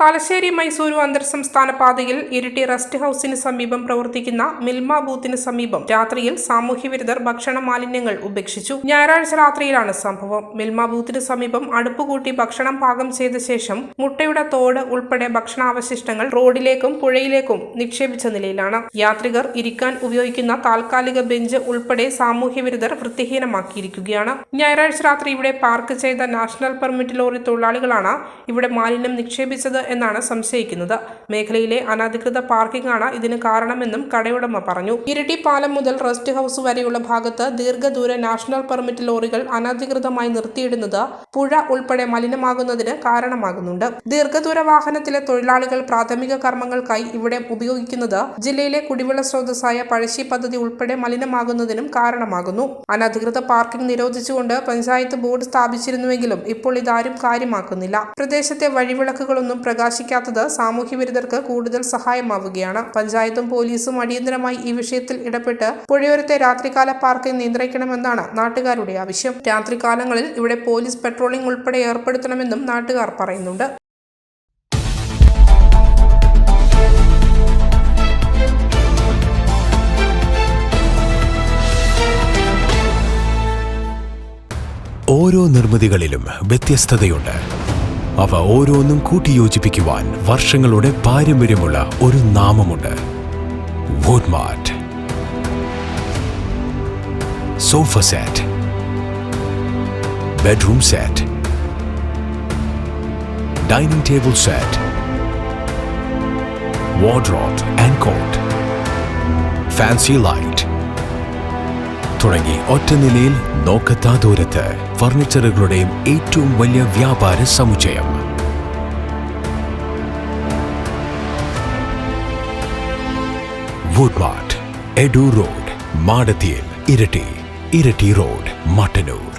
തലശ്ശേരി മൈസൂരു അന്തർസംസ്ഥാന പാതയിൽ ഇരിട്ടി റെസ്റ്റ് ഹൌസിന് സമീപം പ്രവർത്തിക്കുന്ന മിൽമ ബൂത്തിന് സമീപം രാത്രിയിൽ സാമൂഹ്യവിരുദ്ധർ ഭക്ഷണ മാലിന്യങ്ങൾ ഉപേക്ഷിച്ചു. ഞായറാഴ്ച രാത്രിയിലാണ് സംഭവം. മിൽമ ബൂത്തിന് സമീപം അടുപ്പുകൂട്ടി ഭക്ഷണം പാകം ചെയ്ത ശേഷം മുട്ടയുടെ തോട് ഉൾപ്പെടെ ഭക്ഷണാവശിഷ്ടങ്ങൾ റോഡിലേക്കും പുഴയിലേക്കും നിക്ഷേപിച്ച നിലയിലാണ്. യാത്രികർ ഇരിക്കാൻ ഉപയോഗിക്കുന്ന താൽക്കാലിക ബെഞ്ച് ഉൾപ്പെടെ സാമൂഹ്യവിരുദ്ധർ വൃത്തിഹീനമാക്കിയിരിക്കുകയാണ്. ഞായറാഴ്ച രാത്രി ഇവിടെ പാർക്ക് ചെയ്ത നാഷണൽ പെർമിറ്റ് ലോറി തൊഴിലാളികളാണ് ഇവിടെ മാലിന്യം നിക്ഷേപിച്ചത് എന്നാണ് സംശയിക്കുന്നത്. മേഖലയിലെ അനധികൃത പാർക്കിംഗ് ആണ് ഇതിന് കാരണമെന്നും കടയുടമ പറഞ്ഞു. ഇരിട്ടി പാലം മുതൽ റെസ്റ്റ് ഹൌസ് വരെയുള്ള ഭാഗത്ത് ദീർഘദൂര നാഷണൽ പെർമിറ്റ് ലോറികൾ അനധികൃതമായി നിർത്തിയിടുന്നത് പുഴ ഉൾപ്പെടെ മലിനമാകുന്നതിന് കാരണമാകുന്നുണ്ട്. ദീർഘദൂര വാഹനത്തിലെ തൊഴിലാളികൾ പ്രാഥമിക കർമ്മങ്ങൾക്കായി ഇവിടെ ഉപയോഗിക്കുന്നത് ജില്ലയിലെ കുടിവെള്ള സ്രോതസ്സായ പഴശ്ശി പദ്ധതി ഉൾപ്പെടെ മലിനമാകുന്നതിനും കാരണമാകുന്നു. അനധികൃത പാർക്കിംഗ് നിരോധിച്ചുകൊണ്ട് പഞ്ചായത്ത് ബോർഡ് സ്ഥാപിച്ചിരുന്നുവെങ്കിലും ഇപ്പോൾ ഇതാരും കാര്യമാക്കുന്നില്ല. പ്രദേശത്തെ വഴിവിളക്കുകളൊന്നും പ്രകാശിക്കാത്തത് സാമൂഹ്യവിരുദ്ധർക്ക് കൂടുതൽ സഹായമാവുകയാണ്. പഞ്ചായത്തും പോലീസും അടിയന്തരമായി ഈ വിഷയത്തിൽ ഇടപെട്ട് പുഴയോരത്തെ രാത്രികാല പാർക്കിംഗ് നിയന്ത്രിക്കണമെന്നാണ് നാട്ടുകാരുടെ ആവശ്യം. രാത്രികാലങ്ങളിൽ ഇവിടെ പോലീസ് പെട്രോളിംഗ് ഉൾപ്പെടെ ഏർപ്പെടുത്തണമെന്നും നാട്ടുകാർ പറയുന്നുണ്ട്. ഓരോ നിർമ്മിതികളിലും വ്യത്യസ്തതയുണ്ട്. അവ ഓരോന്നും കൂട്ടിയോജിപ്പിക്കുവാൻ വർഷങ്ങളുടെ പാരമ്പര്യമുള്ള ഒരു നാമമുണ്ട്. Woodmart. Sofa set, bedroom set, dining table set, wardrobe and cot, fancy light തുടങ്ങി ഒറ്റ നിലയിൽ നോക്കത്താ ദൂരത്ത് ഫർണിച്ചറുകളുടെയും ഏറ്റവും വലിയ വ്യാപാര സമുച്ചയം. വുഡ്മാർട്ട്, എഡു റോഡ്, മാടത്തിയിൽ, ഇരട്ടി റോഡ്, മട്ടന്നൂർ.